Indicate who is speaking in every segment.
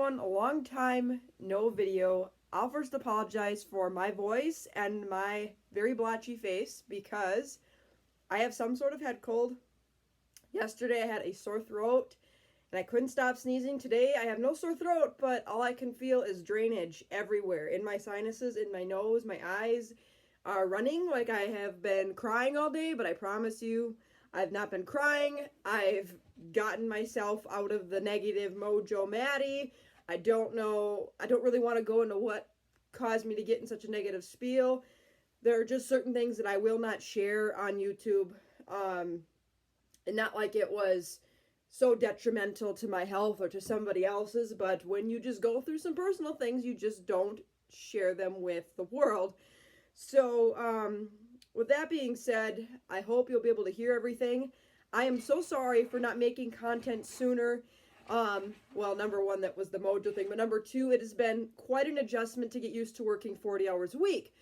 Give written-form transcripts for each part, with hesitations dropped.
Speaker 1: everyone, a long time no video. I'll first apologize for my voice and my very blotchy face because I have some sort of head cold. Yesterday I had a sore throat and I couldn't stop sneezing. Today I have no sore throat, but all I can feel is drainage everywhere in my sinuses, in my nose, my eyes are running like I have been crying all day, but I promise you I've not been crying. I've gotten myself out of the negative mojo Maddie. I don't know. I don't really want to go into what caused me to get in such a negative spiel. There are just certain things that I will not share on YouTube. And not like it was so detrimental to my health or to somebody else's, but when you just go through some personal things, you just don't share them with the world. So, with that being said, I hope you'll be able to hear everything. I am so sorry for not making content sooner. Well, number one, that was the mojo thing, but number two, it has been quite an adjustment to get used to working 40 hours a week.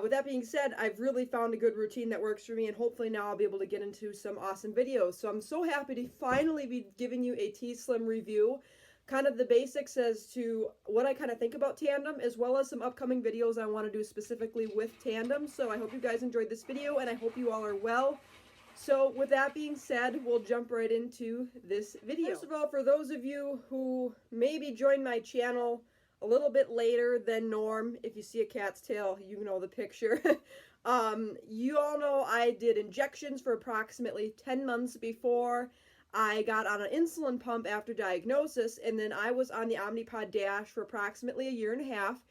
Speaker 1: With that being said, I've really found a good routine that works for me, and hopefully now I'll be able to get into some awesome videos. So I'm so happy to finally be giving you a T-Slim review, kind of the basics as to what I kind of think about Tandem, as well as some upcoming videos I want to do specifically with Tandem. So I hope you guys enjoyed this video, and I hope you all are well. So with that being said, we'll jump right into this video. First of all, for those of you who maybe joined my channel a little bit later than norm, if you see a cat's tail, you know the picture. You all know I did injections for approximately 10 months before I got on an insulin pump after diagnosis, and then I was on the Omnipod Dash for approximately a year and a half.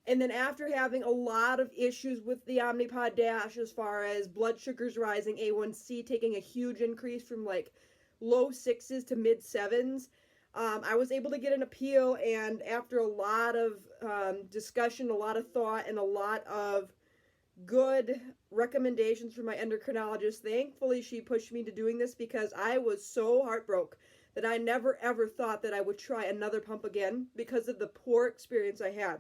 Speaker 1: And then after having a lot of issues with the Omnipod Dash as far as blood sugars rising, A1C taking a huge increase from like low 6s to mid 7s, I was able to get an appeal, and after a lot of discussion, a lot of thought, and a lot of good recommendations from my endocrinologist, thankfully she pushed me to doing this because I was so heartbroken that I never ever thought that I would try another pump again because of the poor experience I had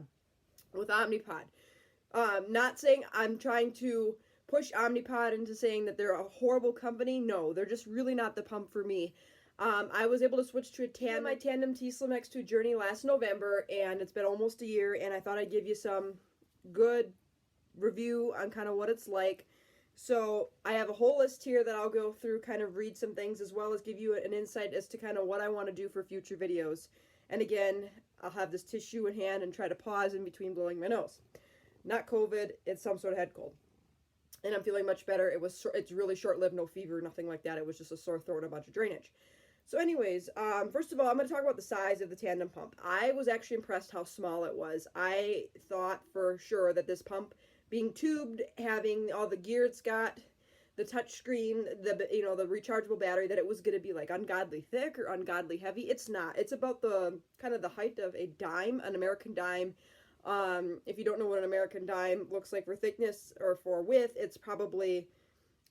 Speaker 1: with Omnipod. Not saying I'm trying to push Omnipod into saying that they're a horrible company. No, they're just really not the pump for me. I was able to switch to my Tandem T Slim X2 journey last November, and it's been almost a year, and I thought I'd give you some good review on kind of what it's like. So I have a whole list here that I'll go through, kind of read some things, as well as give you an insight as to kind of what I want to do for future videos. And again, I'll have this tissue in hand and try to pause in between blowing my nose. Not COVID, it's some sort of head cold. And I'm feeling much better. It's really short-lived, no fever, nothing like that. It was just a sore throat and a bunch of drainage. So anyways, first of all, I'm going to talk about the size of the Tandem pump. I was actually impressed how small it was. I thought for sure that this pump, being tubed, having all the gear it's got, the touch screen, the rechargeable battery, that it was going to be like ungodly thick or ungodly heavy. It's not. It's about the kind of the height of a dime, an American dime. If you don't know what an American dime looks like for thickness or for width, it's probably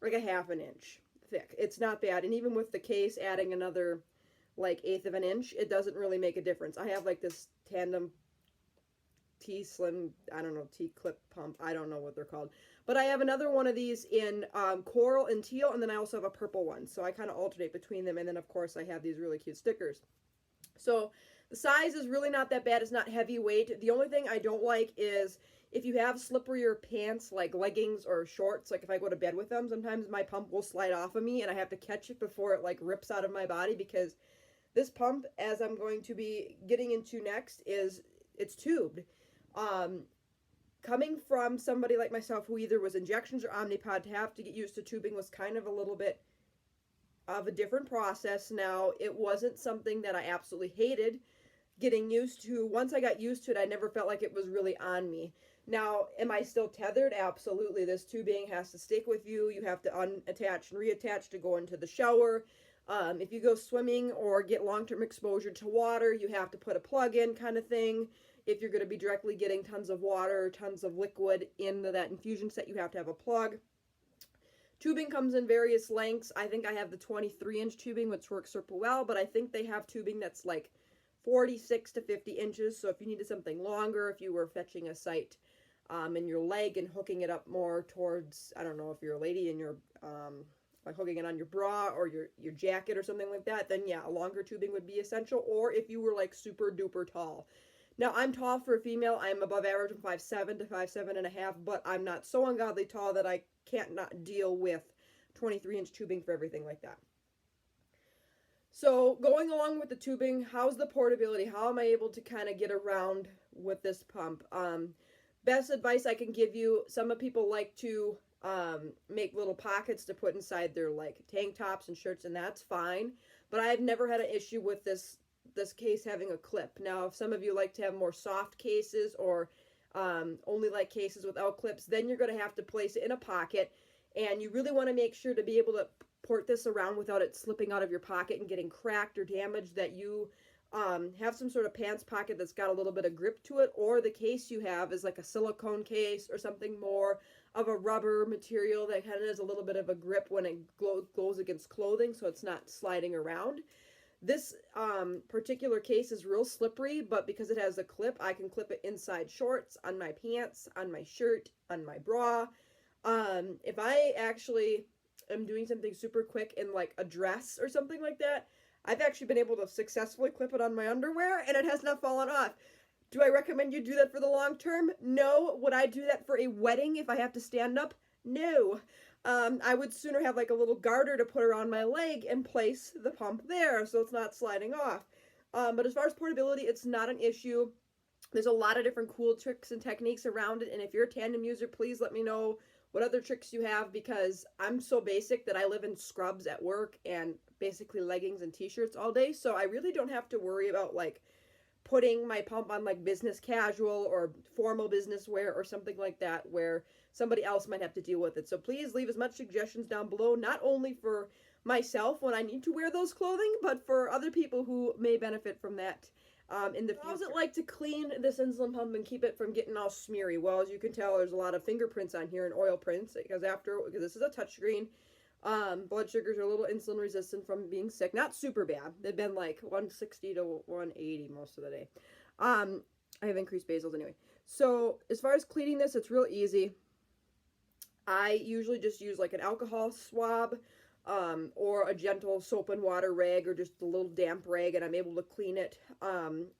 Speaker 1: like a ½ inch thick. It's not bad. And even with the case adding another like 1/8 of an inch, it doesn't really make a difference. I have like this Tandem T Slim, I don't know, T clip pump, I don't know what they're called, but I have another one of these in coral and teal, and then I also have a purple one, so I kind of alternate between them. And then of course I have these really cute stickers. So the size is really not that bad. It's not heavyweight. The only thing I don't like is if you have slipperier pants like leggings or shorts, like if I go to bed with them, sometimes my pump will slide off of me and I have to catch it before it like rips out of my body, because this pump, as I'm going to be getting into next, it's tubed. Coming from somebody like myself who either was injections or Omnipod, to have to get used to tubing was kind of a little bit of a different process. Now, it wasn't something that I absolutely hated getting used to. Once I got used to it, I never felt like it was really on me. Now, am I still tethered? Absolutely. This tubing has to stick with you. You have to unattach and reattach to go into the shower. If you go swimming or get long-term exposure to water, you have to put a plug in, kind of thing. If you're going to be directly getting tons of water, tons of liquid into that infusion set, you have to have a plug. Tubing comes in various lengths. I think I have the 23-inch tubing, which works super well, but I think they have tubing that's like 46 to 50 inches. So if you needed something longer, if you were fetching a site in your leg and hooking it up more towards, I don't know, if you're a lady and you're like hooking it on your bra or your jacket or something like that, then yeah, a longer tubing would be essential. Or if you were like super duper tall. Now, I'm tall for a female. I'm above average. I'm 5'7" to 5'7.5", but I'm not so ungodly tall that I can't not deal with 23-inch tubing for everything like that. So going along with the tubing, how's the portability? How am I able to kind of get around with this pump? Best advice I can give you, some people like to make little pockets to put inside their like tank tops and shirts, and that's fine. But I've never had an issue with this case having a clip. Now, if some of you like to have more soft cases or only like cases without clips, then you're going to have to place it in a pocket, and you really want to make sure to be able to port this around without it slipping out of your pocket and getting cracked or damaged, that you have some sort of pants pocket that's got a little bit of grip to it, or the case you have is like a silicone case or something more of a rubber material that kind of has a little bit of a grip when it goes against clothing, so it's not sliding around. This particular case is real slippery, but because it has a clip, I can clip it inside shorts, on my pants, on my shirt, on my bra. If I actually am doing something super quick in like a dress or something like that, I've actually been able to successfully clip it on my underwear and it has not fallen off. Do I recommend you do that for the long term? No. Would I do that for a wedding if I have to stand up? No. I would sooner have like a little garter to put around my leg and place the pump there so it's not sliding off. But as far as portability, it's not an issue. There's a lot of different cool tricks and techniques around it, and if you're a Tandem user, please let me know what other tricks you have, because I'm so basic that I live in scrubs at work and basically leggings and t-shirts all day, so I really don't have to worry about like putting my pump on like business casual or formal business wear or something like that where somebody else might have to deal with it. So please leave as much suggestions down below, not only for myself when I need to wear those clothing, but for other people who may benefit from that in the future. How's it like to clean this insulin pump and keep it from getting all smeary? Well, as you can tell, there's a lot of fingerprints on here and oil prints because this is a touchscreen. Blood sugars are a little insulin resistant from being sick. Not super bad. They've been like 160 to 180 most of the day. I have increased basals anyway. So as far as cleaning this, it's real easy. I usually just use like an alcohol swab or a gentle soap and water rag or just a little damp rag, and I'm able to clean it.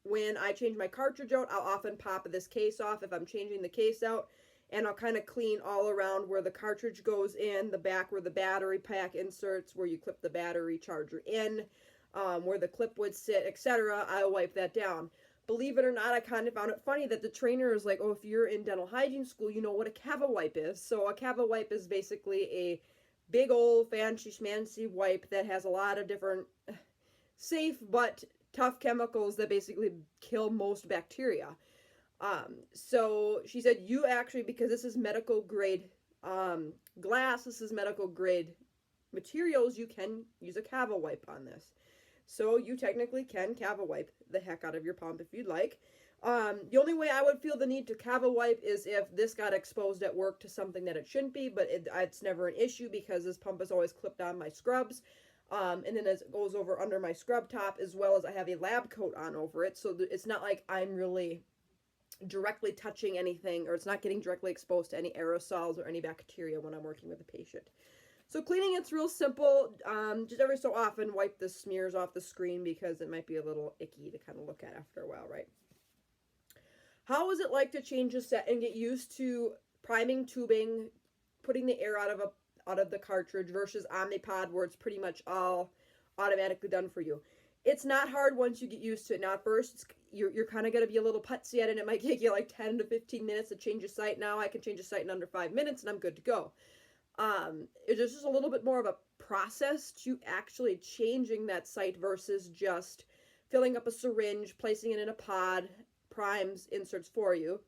Speaker 1: When I change my cartridge out, I'll often pop this case off if I'm changing the case out, and I'll kind of clean all around where the cartridge goes in, the back where the battery pack inserts, where you clip the battery charger in, where the clip would sit, etc. I'll wipe that down. Believe it or not, I kind of found it funny that the trainer is like, oh, if you're in dental hygiene school, you know what a Cava wipe is. So a Cava wipe is basically a big old fancy schmancy wipe that has a lot of different safe but tough chemicals that basically kill most bacteria. So she said, you actually, because this is medical grade glass, this is medical grade materials, you can use a Cava wipe on this. So you technically can Cava wipe the heck out of your pump if you'd like. The only way I would feel the need to Cava wipe is if this got exposed at work to something that it shouldn't be, but it's never an issue because this pump is always clipped on my scrubs. And then as it goes over under my scrub top, as well as I have a lab coat on over it, so it's not like I'm really directly touching anything, or it's not getting directly exposed to any aerosols or any bacteria when I'm working with a patient. So cleaning, it's real simple. Just every so often wipe the smears off the screen because it might be a little icky to kind of look at after a while, right? How is it like to change a set and get used to priming, tubing, putting the air out of the cartridge versus Omnipod, where it's pretty much all automatically done for you? It's not hard once you get used to it. Now at first, you're kind of going to be a little putsy at it, and it might take you like 10 to 15 minutes to change a site. Now I can change a site in under 5 minutes and I'm good to go. It's just a little bit more of a process to actually changing that site versus just filling up a syringe, placing it in a pod, primes, inserts for you.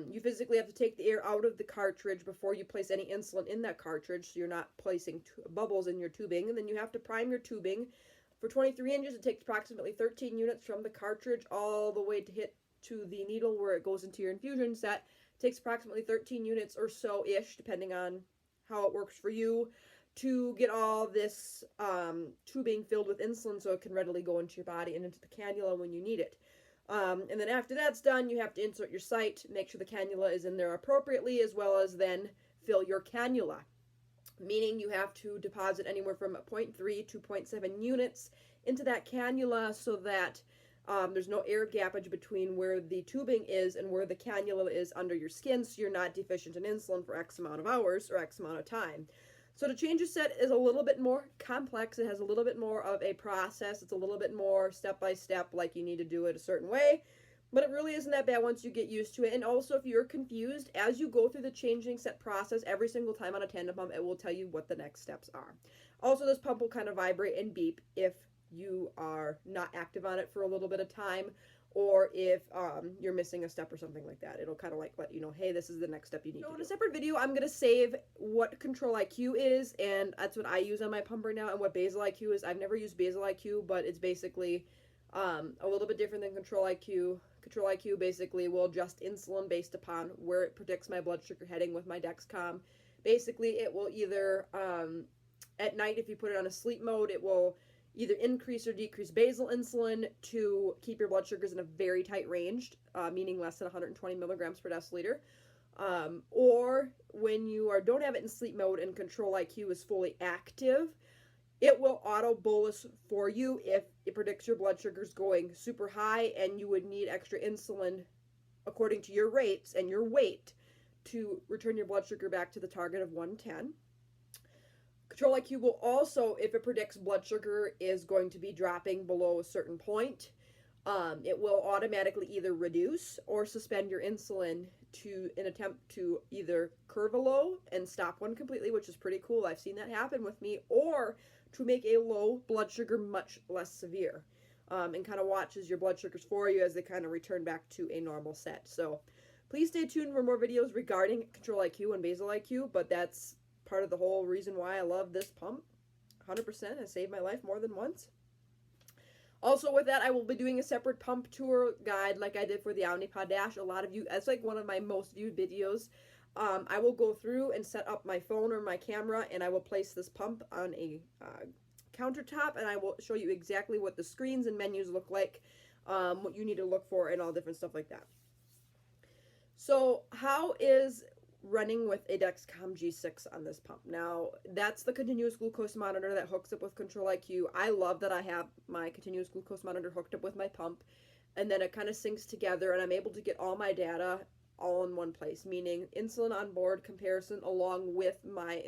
Speaker 1: You physically have to take the air out of the cartridge before you place any insulin in that cartridge, so you're not placing bubbles in your tubing, and then you have to prime your tubing. For 23 inches, it takes approximately 13 units from the cartridge all the way to hit to the needle where it goes into your infusion set. It takes approximately 13 units or so-ish, depending on how it works for you, to get all this tubing filled with insulin so it can readily go into your body and into the cannula when you need it. And then after that's done, you have to insert your site, make sure the cannula is in there appropriately, as well as then fill your cannula. meaning you have to deposit anywhere from 0.3 to 0.7 units into that cannula so that there's no air gappage between where the tubing is and where the cannula is under your skin, so you're not deficient in insulin for X amount of hours or X amount of time. So to change a set is a little bit more complex. It has a little bit more of a process. It's a little bit more step by step, like you need to do it a certain way. But it really isn't that bad once you get used to it. And also, if you're confused, as you go through the changing set process, every single time on a tandem pump, it will tell you what the next steps are. Also, this pump will kind of vibrate and beep if you are not active on it for a little bit of time, or if you're missing a step or something like that. It'll kind of like let you know, hey, this is the next step you need to do. In a separate video, I'm going to save what Control-IQ is, and that's what I use on my pump right now, and what Basal-IQ is. I've never used Basal-IQ, but it's basically a little bit different than Control-IQ. Control-IQ basically will adjust insulin based upon where it predicts my blood sugar heading with my Dexcom. Basically, it will either, at night, if you put it on a sleep mode, it will either increase or decrease basal insulin to keep your blood sugars in a very tight range, meaning less than 120 milligrams per deciliter. Or when you don't have it in sleep mode and Control-IQ is fully active, it will auto bolus for you if it predicts your blood sugars going super high and you would need extra insulin according to your rates and your weight to return your blood sugar back to the target of 110. Control-IQ will also, if it predicts blood sugar is going to be dropping below a certain point, it will automatically either reduce or suspend your insulin to an attempt to either curve a low and stop one completely, which is pretty cool. I've seen that happen with me, or to make a low blood sugar much less severe, and kind of watches your blood sugars for you as they kind of return back to a normal set. So please stay tuned for more videos regarding Control-IQ and Basal-IQ, but that's part of the whole reason why I love this pump. 100% has saved my life more than once. Also with that, I will be doing a separate pump tour guide like I did for the Omnipod Dash. A lot of you, that's like one of my most viewed videos. I will go through and set up my phone or my camera, and I will place this pump on a countertop, and I will show you exactly what the screens and menus look like, what you need to look for, and all different stuff like that. So how is running with a Dexcom G6 on this pump? Now, that's the continuous glucose monitor that hooks up with Control-IQ. I love that I have my continuous glucose monitor hooked up with my pump, and then it kind of syncs together, and I'm able to get all my data all in one place, meaning insulin on board comparison along with my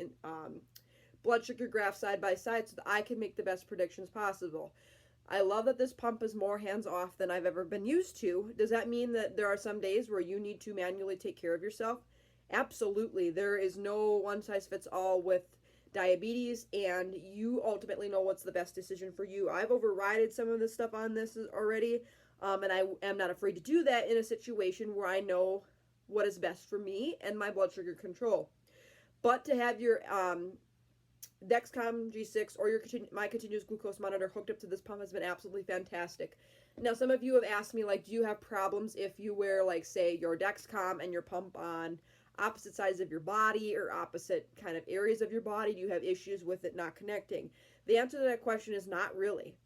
Speaker 1: blood sugar graph side by side so that I can make the best predictions possible. I love that this pump is more hands-off than I've ever been used to. Does that mean that there are some days where you need to manually take care of yourself? Absolutely. There is no one-size-fits-all with diabetes, and you ultimately know what's the best decision for you. I've overridden some of this stuff on this already, and I am not afraid to do that in a situation where I know what is best for me and my blood sugar control. But to have your Dexcom G6 or my continuous glucose monitor hooked up to this pump has been absolutely fantastic. Now, some of you have asked me, like, do you have problems if you wear, like, say, your Dexcom and your pump on opposite sides of your body or opposite kind of areas of your body? Do you have issues with it not connecting? The answer to that question is not really.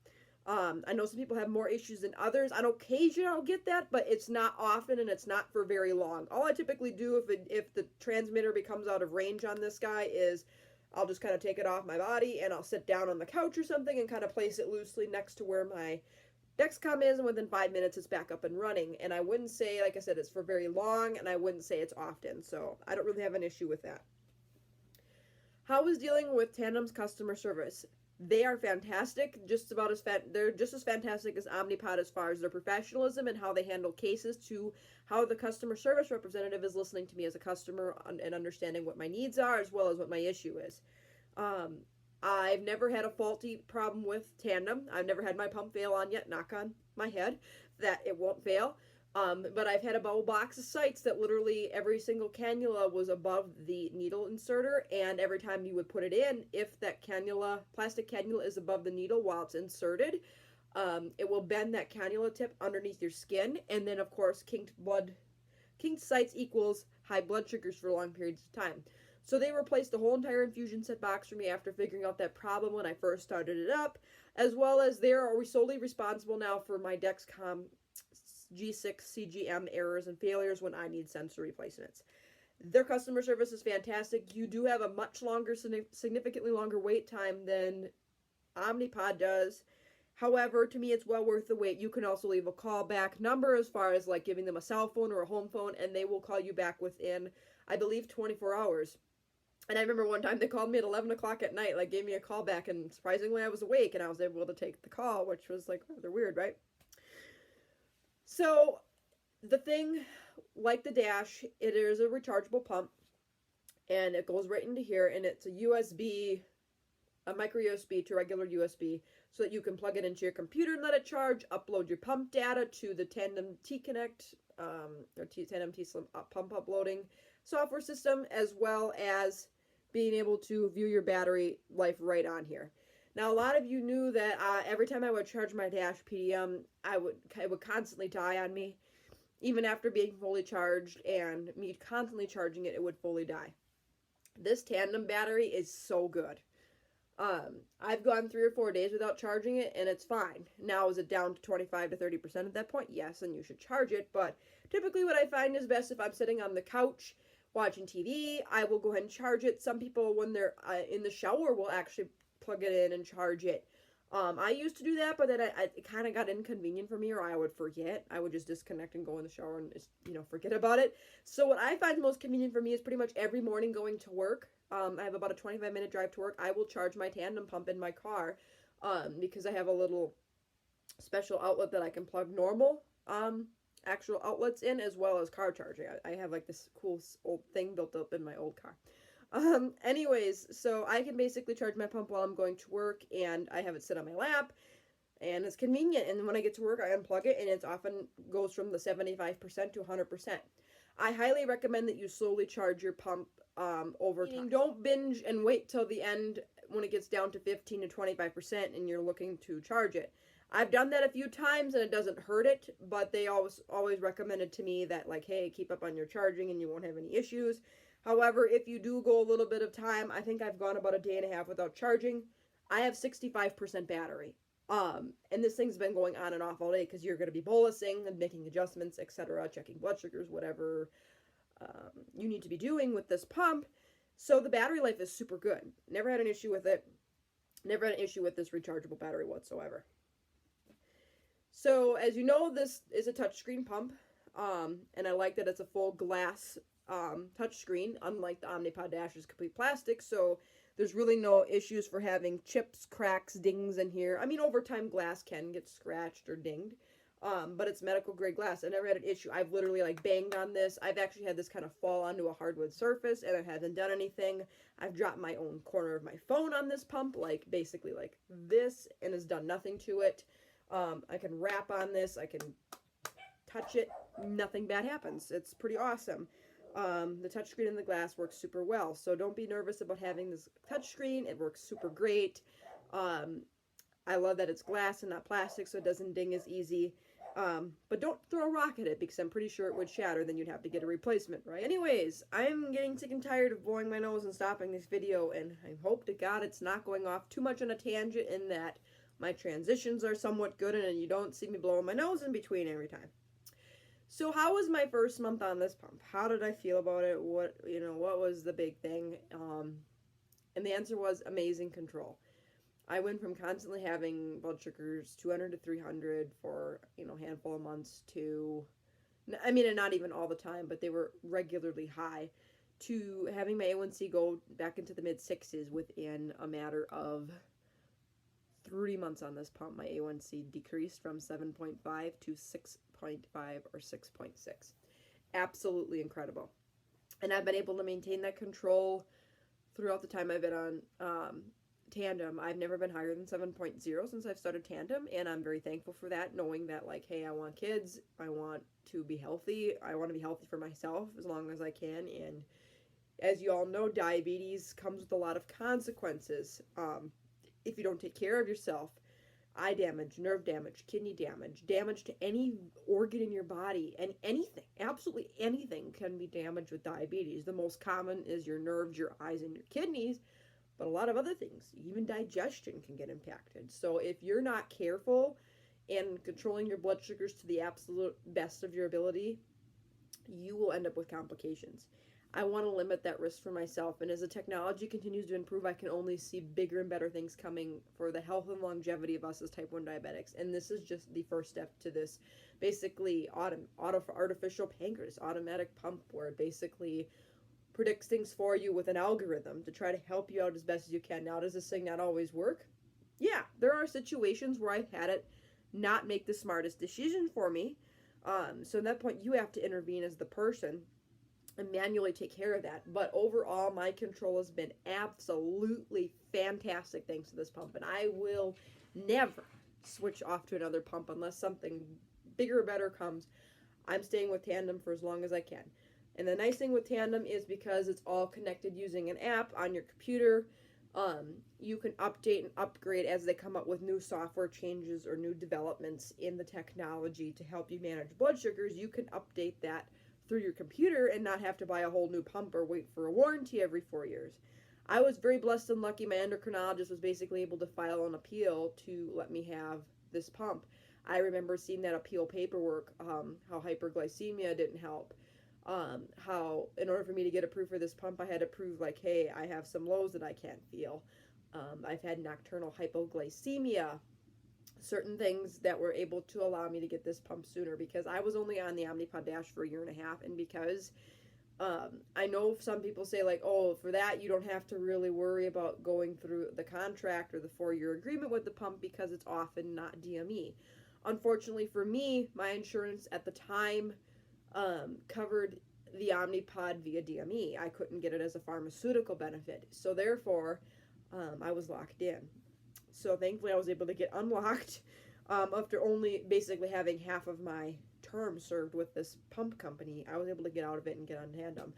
Speaker 1: I know some people have more issues than others. On occasion I'll get that, but it's not often and it's not for very long. All I typically do if the transmitter becomes out of range on this guy is I'll just kind of take it off my body and I'll sit down on the couch or something and kind of place it loosely next to where my Dexcom is, and within 5 minutes it's back up and running. And I wouldn't say, like I said, it's for very long, and I wouldn't say it's often, so I don't really have an issue with that. How is dealing with Tandem's customer service? They are fantastic, they're just as fantastic as Omnipod as far as their professionalism and how they handle cases, to how the customer service representative is listening to me as a customer and understanding what my needs are as well as what my issue is. I've never had a faulty problem with Tandem. I've never had my pump fail on yet, knock on my head, that it won't fail. But I've had a whole box of sites that literally every single cannula was above the needle inserter, and every time you would put it in, if that plastic cannula is above the needle while it's inserted, it will bend that cannula tip underneath your skin, and then of course kinked sites equals high blood sugars for long periods of time. So they replaced the whole entire infusion set box for me after figuring out that problem when I first started it up, as well as they are solely responsible now for my Dexcom G6 CGM errors and failures when I need sensor replacements. Their customer service is fantastic. You do have a much longer, significantly longer wait time than Omnipod does. However, to me, it's well worth the wait. You can also leave a callback number as far as like giving them a cell phone or a home phone, and they will call you back within, I believe, 24 hours. And I remember one time they called me at 11 o'clock at night, like gave me a call back, and surprisingly I was awake and I was able to take the call, which was like rather weird, right? So the thing, like the Dash, it is a rechargeable pump, and it goes right into here, and it's a USB, a micro USB to regular USB, so that you can plug it into your computer and let it charge, upload your pump data to the Tandem T Connect, or Tandem T pump uploading software system, as well as being able to view your battery life right on here. Now, a lot of you knew that every time I would charge my Dash PDM, it would constantly die on me. Even after being fully charged and me constantly charging it, it would fully die. This tandem battery is so good. I've gone 3 or 4 days without charging it, and it's fine. Now, is it down to 25 to 30% at that point? Yes, and you should charge it, but typically what I find is best if I'm sitting on the couch watching TV, I will go ahead and charge it. Some people, when they're in the shower, will actually plug it in and charge it. I used to do that, but then it kind of got inconvenient for me, or I would forget. I would just disconnect and go in the shower and just, forget about it. So what I find most convenient for me is pretty much every morning going to work. I have about a 25-minute drive to work. I will charge my tandem pump in my car because I have a little special outlet that I can plug normal actual outlets in, as well as car charging. I have like this cool old thing built up in my old car. Anyways, so I can basically charge my pump while I'm going to work, and I have it sit on my lap, and it's convenient. And when I get to work, I unplug it, and it often goes from the 75% to 100%. I highly recommend that you slowly charge your pump over time. Don't binge and wait till the end when it gets down to 15 to 25% and you're looking to charge it. I've done that a few times and it doesn't hurt it, but they always recommended to me that, like, hey, keep up on your charging and you won't have any issues. However, if you do go a little bit of time, I think I've gone about a day and a half without charging. I have 65% battery. And this thing's been going on and off all day because you're going to be bolusing and making adjustments, etc., checking blood sugars, whatever you need to be doing with this pump. So the battery life is super good. Never had an issue with it. Never had an issue with this rechargeable battery whatsoever. So as you know, this is a touchscreen pump, and I like that it's a full glass touchscreen, unlike the Omnipod Dash is complete plastic, so there's really no issues for having chips, cracks, dings in here. I mean, over time, glass can get scratched or dinged, but it's medical grade glass. I never had an issue. I've literally like banged on this. I've actually had this kind of fall onto a hardwood surface, and it hasn't done anything. I've dropped my own corner of my phone on this pump, like basically like this, and has done nothing to it. I can rap on this. I can touch it. Nothing bad happens. It's pretty awesome. The touchscreen and the glass works super well, so don't be nervous about having this touchscreen. It works super great. I love that it's glass and not plastic, so it doesn't ding as easy. But don't throw a rock at it, because I'm pretty sure it would shatter. Then you'd have to get a replacement, right? Anyways, I'm getting sick and tired of blowing my nose and stopping this video, and I hope to God it's not going off too much on a tangent, in that my transitions are somewhat good and you don't see me blowing my nose in between every time. So how was my first month on this pump? How did I feel about it? What was the big thing? And the answer was amazing control. I went from constantly having blood sugars 200 to 300 for, a handful of months to, and not even all the time, but they were regularly high, to having my A1C go back into the mid-60s within a matter of 3 months on this pump. My A1C decreased from 7.5 to 6.5 or 6.6. Absolutely incredible. And I've been able to maintain that control throughout the time I've been on Tandem. I've never been higher than 7.0 since I've started Tandem, and I'm very thankful for that, knowing that, like, hey, I want kids, I want to be healthy, I want to be healthy for myself as long as I can, and as you all know, diabetes comes with a lot of consequences. If you don't take care of yourself, eye damage, nerve damage, kidney damage, damage to any organ in your body, and anything, absolutely anything can be damaged with diabetes. The most common is your nerves, your eyes, and your kidneys, but a lot of other things, even digestion, can get impacted. So if you're not careful and controlling your blood sugars to the absolute best of your ability, you will end up with complications. I want to limit that risk for myself. And as the technology continues to improve, I can only see bigger and better things coming for the health and longevity of us as type 1 diabetics. And this is just the first step to this basically artificial pancreas, automatic pump, where it basically predicts things for you with an algorithm to try to help you out as best as you can. Now, does this thing not always work? Yeah, there are situations where I've had it not make the smartest decision for me. So at that point, you have to intervene as the person and manually take care of that. But overall, my control has been absolutely fantastic thanks to this pump. And I will never switch off to another pump unless something bigger or better comes. I'm staying with Tandem for as long as I can. And the nice thing with Tandem is because it's all connected using an app on your computer, you can update and upgrade as they come up with new software changes or new developments in the technology to help you manage blood sugars. You can update that through your computer and not have to buy a whole new pump or wait for a warranty every 4 years. I was very blessed and lucky. My endocrinologist was basically able to file an appeal to let me have this pump. I remember seeing that appeal paperwork, how hyperglycemia didn't help. How in order for me to get approved for this pump, I had to prove like, hey, I have some lows that I can't feel. I've had nocturnal hypoglycemia, certain things that were able to allow me to get this pump sooner because I was only on the Omnipod Dash for a year and a half. And because I know some people say like, oh, for that, you don't have to really worry about going through the contract or the 4-year agreement with the pump because it's often not DME. Unfortunately for me, my insurance at the time covered the Omnipod via DME. I couldn't get it as a pharmaceutical benefit. So therefore, I was locked in. So thankfully I was able to get unlocked after only basically having half of my term served with this pump company. I was able to get out of it and get on Tandem.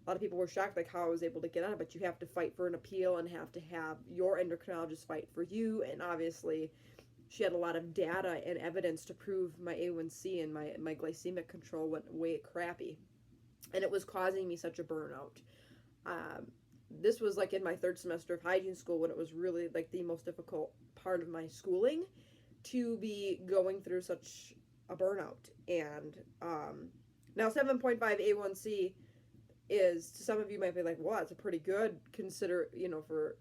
Speaker 1: A lot of people were shocked like how I was able to get on it, but you have to fight for an appeal and have to have your endocrinologist fight for you. And obviously she had a lot of data and evidence to prove my A1C and my glycemic control went way crappy. And it was causing me such a burnout. This was like in my 3rd semester of hygiene school when it was really like the most difficult part of my schooling to be going through such a burnout. And now 7.5 A1C is, to some of you might be like, well, that's a pretty good for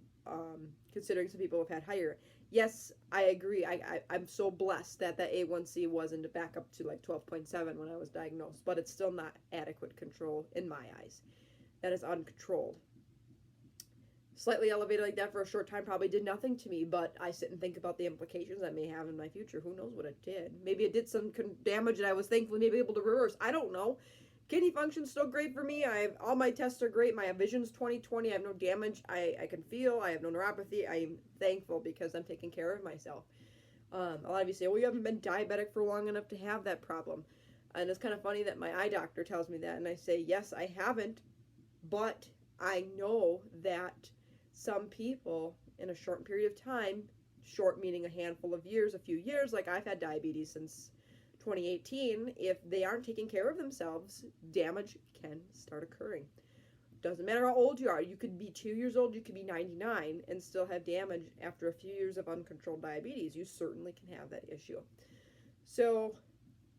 Speaker 1: considering some people have had higher. Yes, I agree. I'm so blessed that A1C wasn't back up to like 12.7 when I was diagnosed, but it's still not adequate control in my eyes. That is uncontrolled. Slightly elevated like that for a short time probably did nothing to me, but I sit and think about the implications that may have in my future. Who knows what it did? Maybe it did some damage and I was thankfully maybe able to reverse. I don't know. Kidney function's still great for me. All my tests are great. My vision's 20/20. I have no damage. I can feel. I have no neuropathy. I'm thankful because I'm taking care of myself. A lot of you say, well, you haven't been diabetic for long enough to have that problem. And it's kind of funny that my eye doctor tells me that. And I say, yes, I haven't. But I know that some people in a short period of time, short meaning a handful of years, a few years, like I've had diabetes since 2018, if they aren't taking care of themselves, damage can start occurring. Doesn't matter how old you are. You could be 2 years old, you could be 99 and still have damage after a few years of uncontrolled diabetes. You certainly can have that issue. So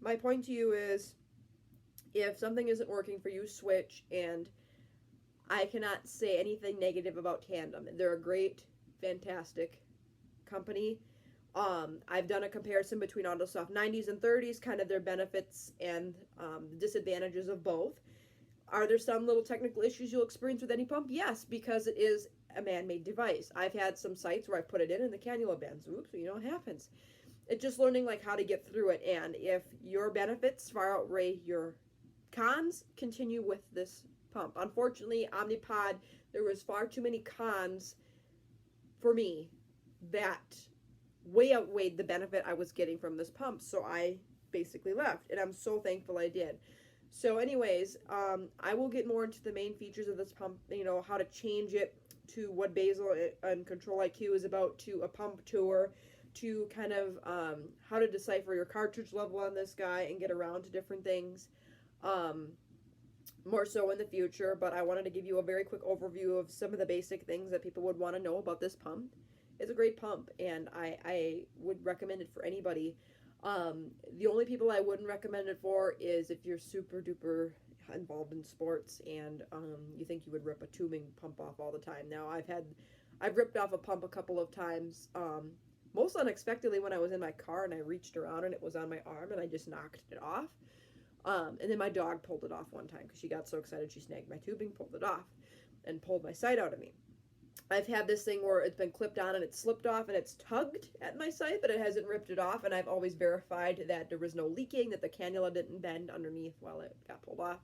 Speaker 1: my point to you is, if something isn't working for you, switch. And I cannot say anything negative about Tandem. They're a great, fantastic company. I've done a comparison between Autosoft 90s and 30s, kind of their benefits and the disadvantages of both. Are there some little technical issues you'll experience with any pump? Yes, because it is a man-made device. I've had some sites where I put it in and the cannula bends. Oops, it happens. It's just learning like how to get through it. And if your benefits far outweigh your cons, continue with this pump. Unfortunately, Omnipod, there was far too many cons for me that way outweighed the benefit I was getting from this pump, so I basically left, and I'm so thankful I did. So anyways, I will get more into the main features of this pump, how to change it, to what basal and control IQ is about, to a pump tour, to kind of how to decipher your cartridge level on this guy and get around to different things. More so in the future, but I wanted to give you a very quick overview of some of the basic things that people would want to know about this pump. It's a great pump, and I would recommend it for anybody. The only people I wouldn't recommend it for is if you're super duper involved in sports, and you think you would rip a tubing pump off all the time. Now I've ripped off a pump a couple of times, most unexpectedly when I was in my car and I reached around and it was on my arm and I just knocked it off. And then my dog pulled it off one time because she got so excited she snagged my tubing, pulled it off, and pulled my sight out of me. I've had this thing where it's been clipped on and it's slipped off and it's tugged at my sight, but it hasn't ripped it off, and I've always verified that there was no leaking, that the cannula didn't bend underneath while it got pulled off.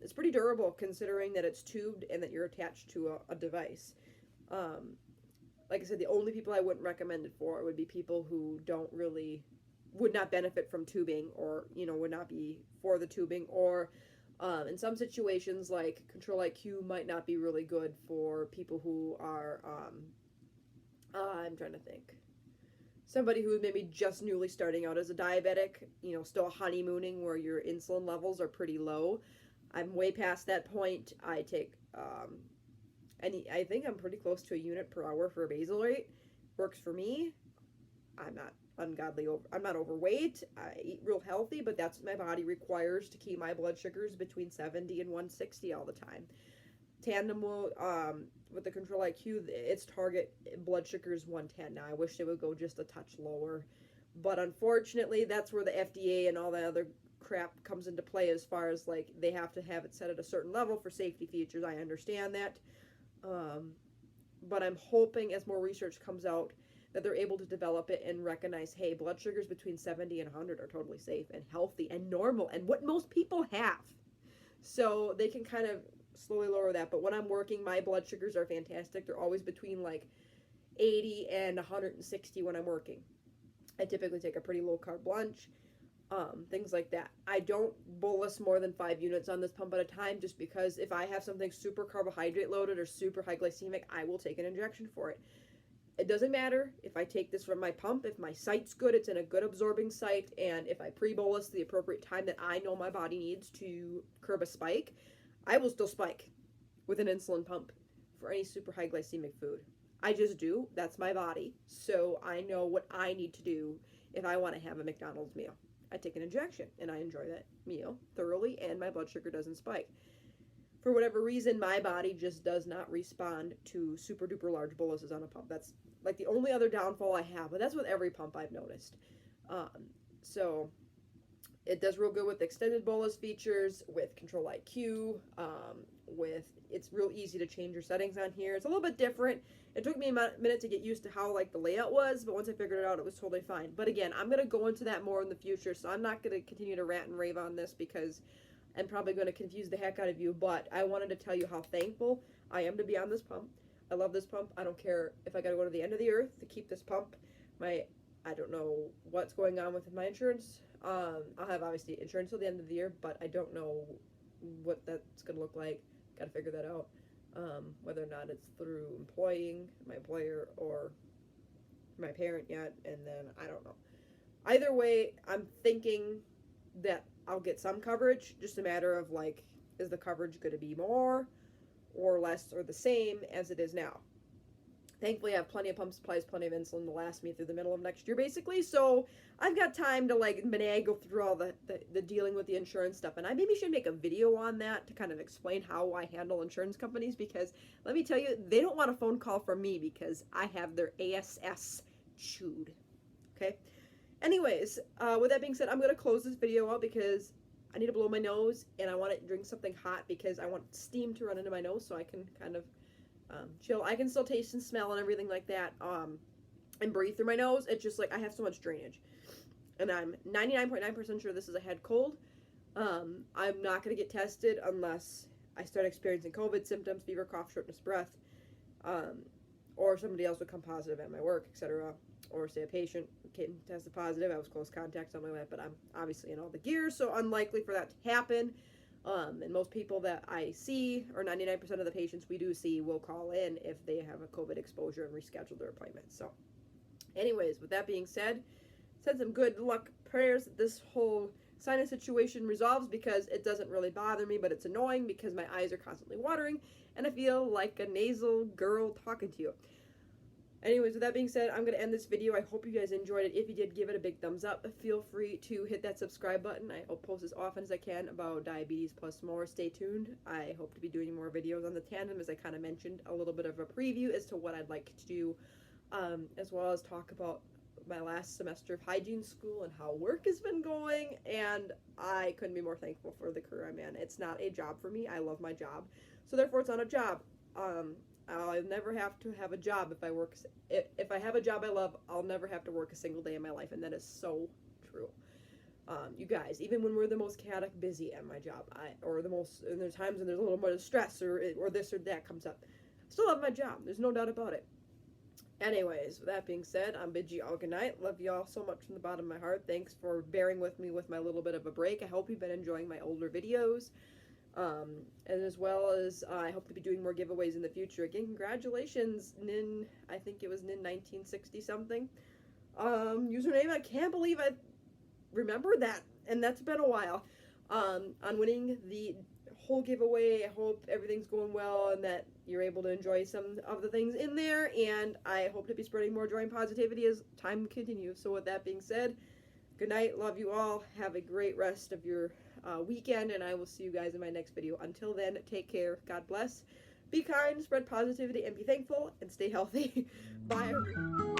Speaker 1: It's pretty durable considering that it's tubed and that you're attached to a device. Like I said, the only people I wouldn't recommend it for would be people who would not benefit from tubing, or, would not be for the tubing, or in some situations, like Control-IQ might not be really good for people who are, I'm trying to think, somebody who maybe just newly starting out as a diabetic, still honeymooning where your insulin levels are pretty low. I'm way past that point. I take, I think I'm pretty close to a unit per hour for a basal rate. Works for me. I'm not I'm not overweight. I eat real healthy, but that's what my body requires to keep my blood sugars between 70 and 160 all the time. Tandem will, with the Control-IQ, its target blood sugar is 110. Now, I wish they would go just a touch lower, but unfortunately, that's where the FDA and all that other crap comes into play, as far as, like, they have to have it set at a certain level for safety features. I understand that, but I'm hoping as more research comes out that they're able to develop it and recognize, hey, blood sugars between 70 and 100 are totally safe and healthy and normal and what most people have. So they can kind of slowly lower that. But when I'm working, my blood sugars are fantastic. They're always between like 80 and 160 when I'm working. I typically take a pretty low carb lunch, things like that. I don't bolus more than 5 units on this pump at a time, just because if I have something super carbohydrate loaded or super high glycemic, I will take an injection for it. It doesn't matter if I take this from my pump. If my sight's good, it's in a good absorbing site, and if I pre-bolus the appropriate time that I know my body needs to curb a spike, I will still spike with an insulin pump for any super high glycemic food. I just do. That's my body. So I know what I need to do if I want to have a McDonald's meal. I take an injection, and I enjoy that meal thoroughly, and my blood sugar doesn't spike. For whatever reason, my body just does not respond to super duper large boluses on a pump. That's like the only other downfall I have, but that's with every pump I've noticed. So it does real good with extended bolus features, with Control-IQ, it's real easy to change your settings on here. It's a little bit different. It took me a minute to get used to how like the layout was, but once I figured it out, it was totally fine. But again, I'm going to go into that more in the future, so I'm not going to continue to rant and rave on this because I'm probably going to confuse the heck out of you, but I wanted to tell you how thankful I am to be on this pump. I love this pump. I don't care if I got to go to the end of the earth to keep this pump. I don't know what's going on with my insurance. I'll have obviously insurance till the end of the year, but I don't know what that's going to look like. Got to figure that out. Whether or not it's through employing my employer or my parent yet, and then I don't know. Either way, I'm thinking that I'll get some coverage, just a matter of like, is the coverage going to be more or less or the same as it is now? Thankfully, I have plenty of pump supplies, plenty of insulin to last me through the middle of next year, basically. So I've got time to like go through all the dealing with the insurance stuff. And I maybe should make a video on that to kind of explain how I handle insurance companies, because let me tell you, they don't want a phone call from me because I have their ASS chewed. Okay? Anyways, with that being said, I'm going to close this video out because I need to blow my nose and I want to drink something hot because I want steam to run into my nose so I can kind of chill. I can still taste and smell and everything like that, and breathe through my nose. It's just like I have so much drainage, and I'm 99.9% sure this is a head cold. I'm not going to get tested unless I start experiencing COVID symptoms, fever, cough, shortness of breath, or somebody else would come positive at my work, etc., or say a patient came tested positive, I was close contact, something like that, but I'm obviously in all the gear, so unlikely for that to happen. And most people that I see, or 99% of the patients we do see, will call in if they have a COVID exposure and reschedule their appointment. So anyways, with that being said, send some good luck prayers that this whole sinus situation resolves, because it doesn't really bother me, but it's annoying because my eyes are constantly watering and I feel like a nasal girl talking to you. Anyways, with that being said, I'm going to end this video. I hope you guys enjoyed it. If you did, give it a big thumbs up. Feel free to hit that subscribe button. I'll post as often as I can about diabetes plus more. Stay tuned. I hope to be doing more videos on the Tandem, as I kind of mentioned, a little bit of a preview as to what I'd like to do, as well as talk about my last semester of hygiene school and how work has been going. And I couldn't be more thankful for the career I'm in. It's not a job for me. I love my job. So therefore, it's not a job. I'll never have to have a job if I work. If I have a job I love, I'll never have to work a single day in my life, and that is so true. You guys, even when we're the most chaotic busy at my job, and there's times when there's a little more stress or this or that comes up, I still love my job. There's no doubt about it. Anyways, with that being said, I'm bid you all good night. Love you all so much from the bottom of my heart. Thanks for bearing with me with my little bit of a break. I hope you've been enjoying my older videos. And as well as I hope to be doing more giveaways in the future. Again, congratulations, I think it was Nin1960 something. Username, I can't believe I remember that, and that's been a while. On winning the whole giveaway. I hope everything's going well and that you're able to enjoy some of the things in there, and I hope to be spreading more joy and positivity as time continues. So with that being said, good night, love you all, have a great rest of your weekend, and I will see you guys in my next video. Until then, take care, God bless, be kind, spread positivity, and be thankful, and stay healthy. Bye, everyone.